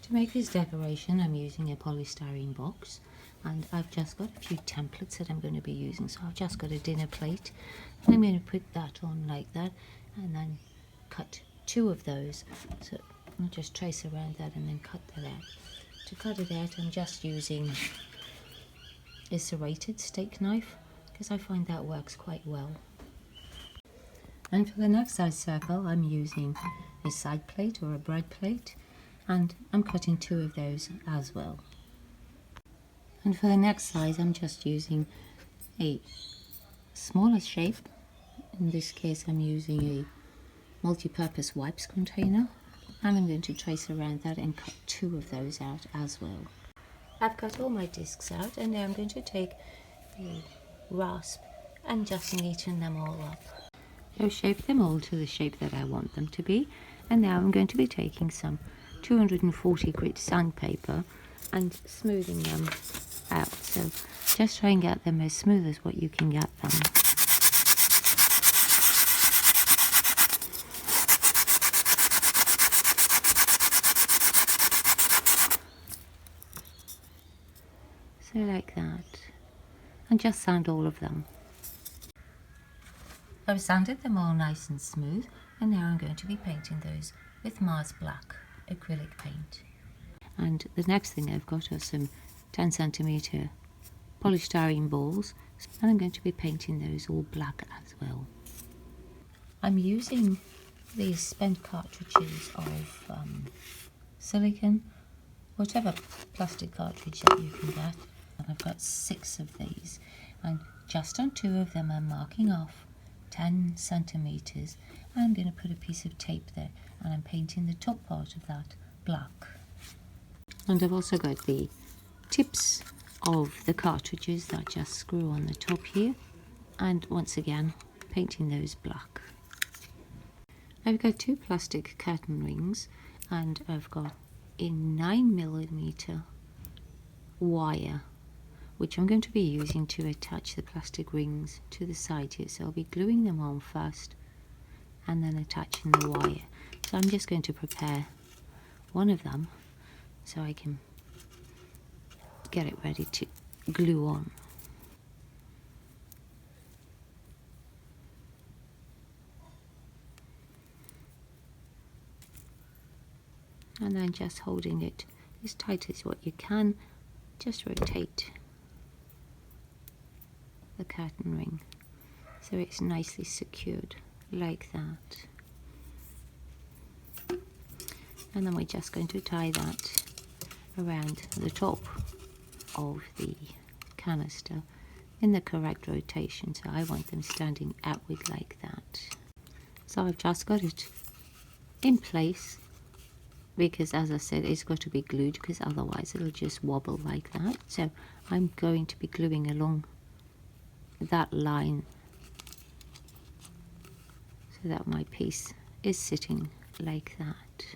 To make this decoration, I'm using a polystyrene box, and I've just got a few templates that I'm going to be using. So I've just got a dinner plate, and I'm going to put that on like that, and then cut 2 of those. So I'll just trace around that and then cut that out. To cut it out, I'm just using a serrated steak knife, because I find that works quite well. And for the next size circle, I'm using a side plate or a bread plate, and I'm cutting 2 of those as well. And for the next size, I'm just using a smaller shape. In this case, I'm using a multi-purpose wipes container, and I'm going to trace around that and cut 2 of those out as well. I've cut all my discs out, and now I'm going to take the rasp and just neaten them all up. I've shaped them all to the shape that I want them to be, and now I'm going to be taking some 240 grit sandpaper and smoothing them out. So just try and get them as smooth as what you can get them. So like that, and just sand all of them. I've sanded them all nice and smooth, and now I'm going to be painting those with Mars Black acrylic paint. And the next thing I've got are some 10 centimeter polystyrene balls, and I'm going to be painting those all black as well. I'm using these spent cartridges of silicone, whatever plastic cartridge that you can get. And I've got 6 of these, and just on 2 of them I'm marking off 10 centimeters. I'm going to put a piece of tape there, and I'm painting the top part of that black. And I've also got the tips of the cartridges that just screw on the top here, and once again painting those black. I've got 2 plastic curtain rings, and I've got a 9mm wire, which I'm going to be using to attach the plastic rings to the side here. So I'll be gluing them on first and then attaching the wire. So I'm just going to prepare one of them so I can get it ready to glue on. And then just holding it as tight as what you can, just rotate the curtain ring so it's nicely secured like that. And then we're just going to tie that around the top of the canister in the correct rotation. So I want them standing outward like that. So I've just got it in place, because as I said, it's got to be glued, because otherwise it'll just wobble like that. So I'm going to be gluing along that line so that my piece is sitting like that,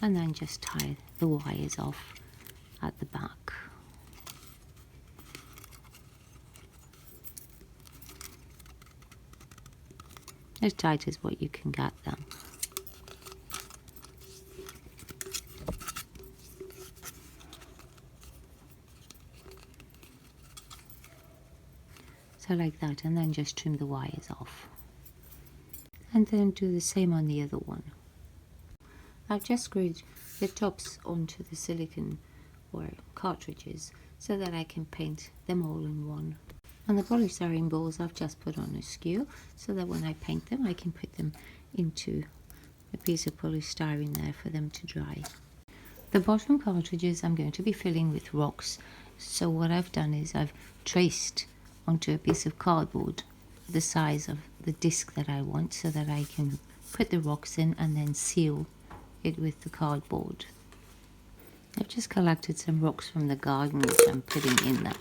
and then just tie the wires off at the back. As tight as what you can get them. So like that, and then just trim the wires off. And then do the same on the other one. I've just screwed the tops onto the silicone or cartridges so that I can paint them all in one. And the polystyrene balls I've just put on a skewer so that when I paint them I can put them into a piece of polystyrene there for them to dry. The bottom cartridges I'm going to be filling with rocks. So what I've done is I've traced onto a piece of cardboard the size of the disc that I want, so that I can put the rocks in and then seal it with the cardboard. I've just collected some rocks from the garden which I'm putting in there.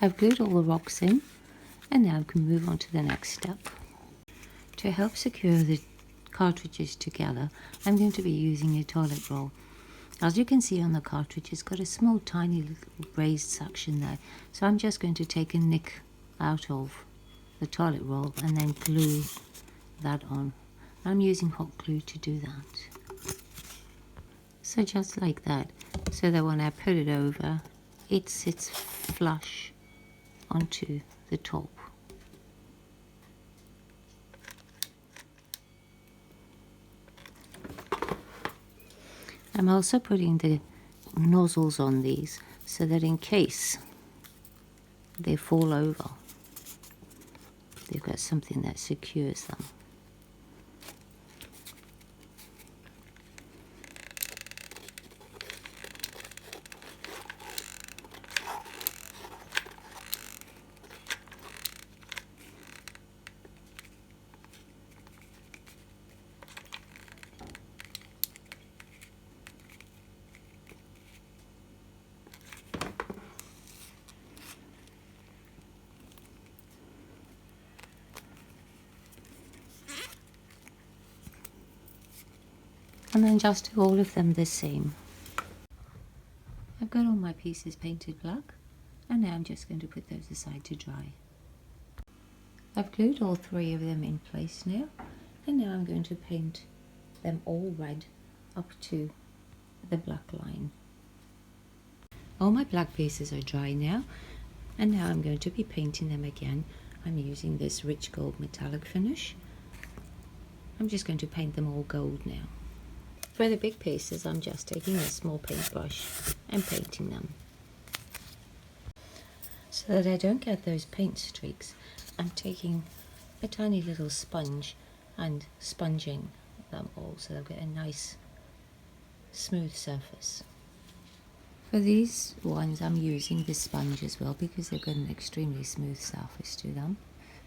I've glued all the rocks in, and now I can move on to the next step. To help secure the cartridges together, I'm going to be using a toilet roll. As you can see on the cartridge, it's got a small tiny little raised section there. So I'm just going to take a nick out of the toilet roll and then glue that on. I'm using hot glue to do that. So just like that, so that when I put it over, it sits flush onto the top. I'm also putting the nozzles on these so that in case they fall over, they've got something that secures them. And then just do all of them the same. I've got all my pieces painted black, and now I'm just going to put those aside to dry. I've glued all 3 of them in place now, and now I'm going to paint them all red up to the black line. All my black pieces are dry now, and now I'm going to be painting them again. I'm using this rich gold metallic finish. I'm just going to paint them all gold now. For the big pieces, I'm just taking a small paintbrush and painting them. So that I don't get those paint streaks, I'm taking a tiny little sponge and sponging them all so they'll get a nice smooth surface. For these ones, I'm using this sponge as well because they've got an extremely smooth surface to them,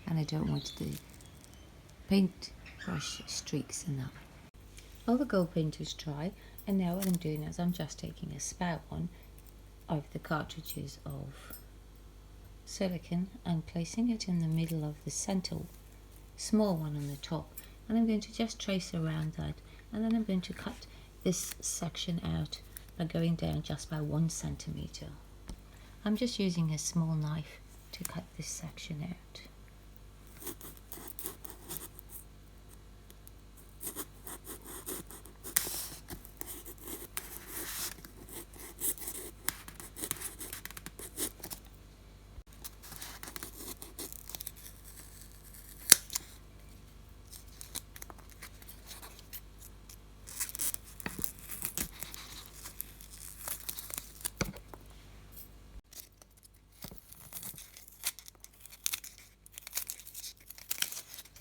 and I don't want the paintbrush streaks in them. All the gold paint is dry, and now what I'm doing is I'm just taking a spare one of the cartridges of silicone and placing it in the middle of the center small one on the top, and I'm going to just trace around that, and then I'm going to cut this section out by going down just by 1 centimeter. I'm just using a small knife to cut this section out.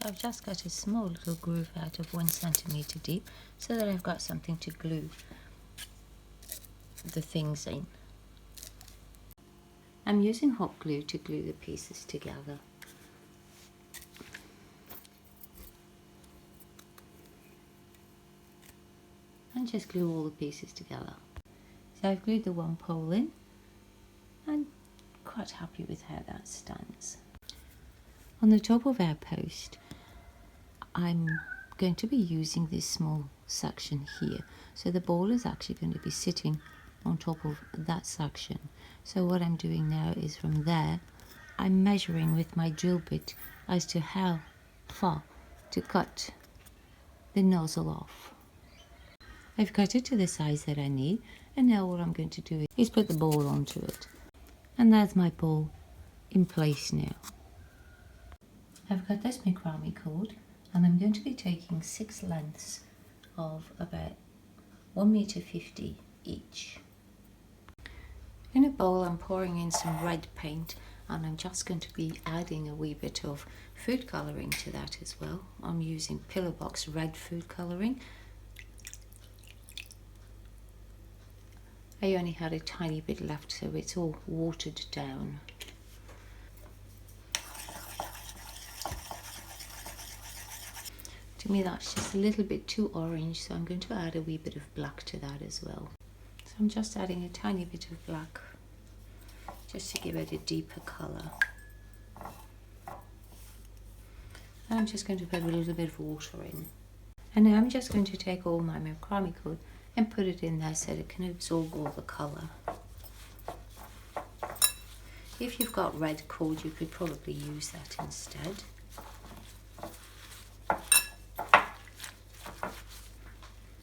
I've just got a small little groove out of 1 centimeter deep so that I've got something to glue the things in. I'm using hot glue to glue the pieces together. And just glue all the pieces together. So I've glued the one pole in and quite happy with how that stands. On the top of our post, I'm going to be using this small section here. So the ball is actually going to be sitting on top of that section. So what I'm doing now is from there, I'm measuring with my drill bit as to how far to cut the nozzle off. I've cut it to the size that I need, and now what I'm going to do is put the ball onto it. And that's my ball in place now. I've got this macrame cord, and I'm going to be taking 6 lengths of about 1.50 meters each. In a bowl, I'm pouring in some red paint, and I'm just going to be adding a wee bit of food colouring to that as well. I'm using Pillar Box red food colouring. I only had a tiny bit left, so it's all watered down. To me that's just a little bit too orange, so I'm going to add a wee bit of black to that as well. So I'm just adding a tiny bit of black just to give it a deeper colour. And I'm just going to put a little bit of water in. And now I'm just going to take all my macrame cord and put it in there so it can absorb all the colour. If you've got red cord, you could probably use that instead.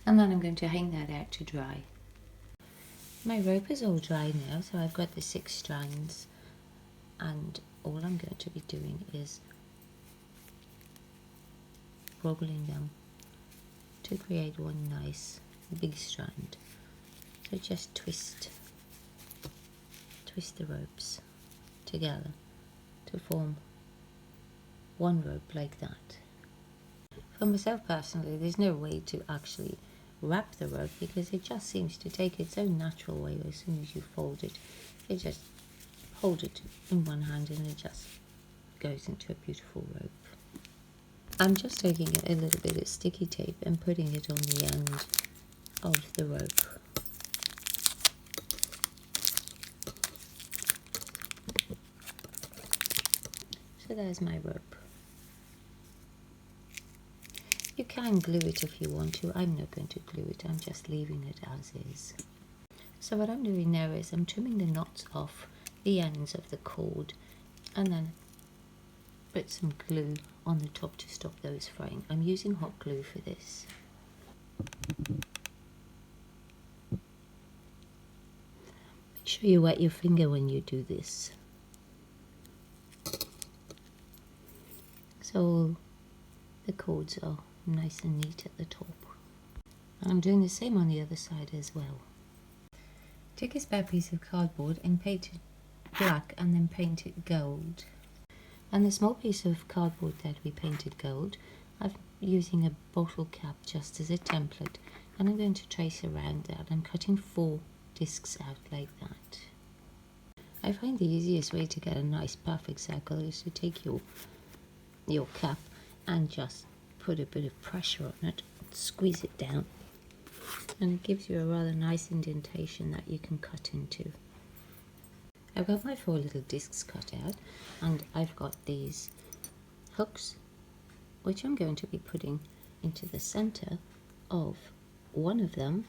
And then I'm going to hang that out to dry. My rope is all dry now, so I've got the 6 strands, and all I'm going to be doing is rolling them to create one nice big strand. So just twist the ropes together to form one rope like that. For myself personally, there's no way to actually wrap the rope because it just seems to take its own natural way as soon as you fold it. You just hold it in one hand and it just goes into a beautiful rope. I'm just taking a little bit of sticky tape and putting it on the end of the rope. So there's my rope. You can glue it if you want to. I'm not going to glue it, I'm just leaving it as is. So what I'm doing now is I'm trimming the knots off the ends of the cord and then put some glue on the top to stop those fraying. I'm using hot glue for this. Make sure you wet your finger when you do this. So the cords are nice and neat at the top. And I'm doing the same on the other side as well. Take a spare piece of cardboard and paint it black and then paint it gold. And the small piece of cardboard that we painted gold, I'm using a bottle cap just as a template, and I'm going to trace around that. I'm cutting 4 discs out like that. I find the easiest way to get a nice perfect circle is to take your cap and just put a bit of pressure on it, squeeze it down, and it gives you a rather nice indentation that you can cut into. I've got my 4 little discs cut out, and I've got these hooks which I'm going to be putting into the center of one of them,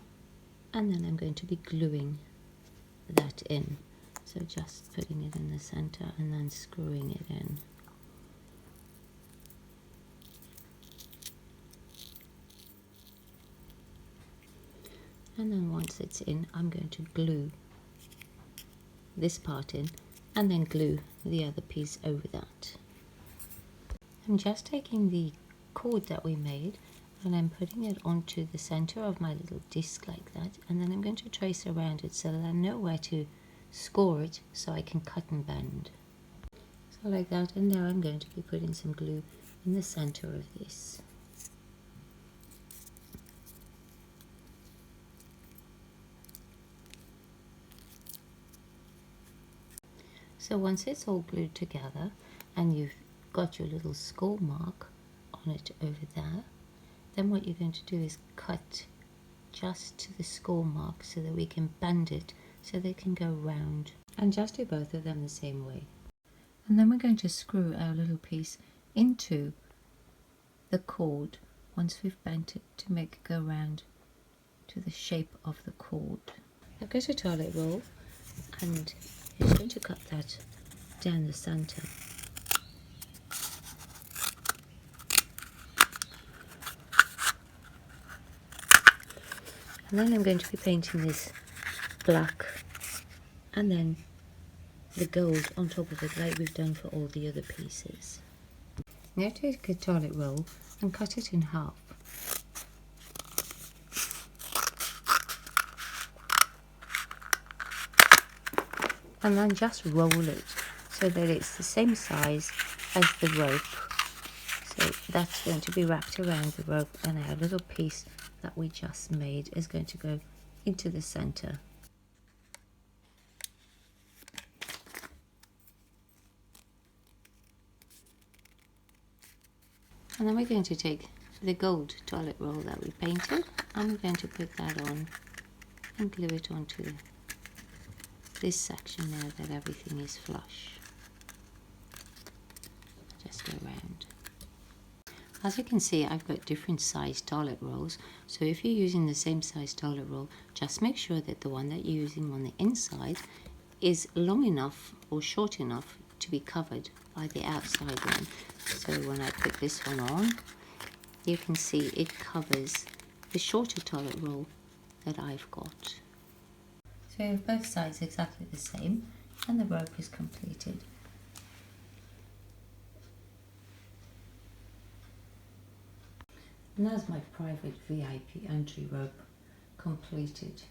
and then I'm going to be gluing that in. So just putting it in the center and then screwing it in. And then once it's in, I'm going to glue this part in and then glue the other piece over that. I'm just taking the cord that we made and I'm putting it onto the center of my little disc like that, and then I'm going to trace around it so that I know where to score it so I can cut and bend. So like that, and now I'm going to be putting some glue in the center of this. So once it's all glued together and you've got your little score mark on it over there, then what you're going to do is cut just to the score mark so that we can bend it so they can go round, and just do both of them the same way. And then we're going to screw our little piece into the cord once we've bent it to make it go round to the shape of the cord. I've got a toilet roll and I'm going to cut that down the center. And then I'm going to be painting this black and then the gold on top of it like we've done for all the other pieces. Now take a toilet roll and cut it in half. And then just roll it so that it's the same size as the rope. So that's going to be wrapped around the rope, and our little piece that we just made is going to go into the center. And then we're going to take the gold toilet roll that we painted and we're going to put that on and glue it onto this section now that everything is flush. Just go around. As you can see, I've got different size toilet rolls, so if you're using the same size toilet roll, just make sure that the one that you're using on the inside is long enough or short enough to be covered by the outside one. So when I put this one on, you can see it covers the shorter toilet roll that I've got. So we have both sides exactly the same, and the rope is completed. And that's my private VIP entry rope completed.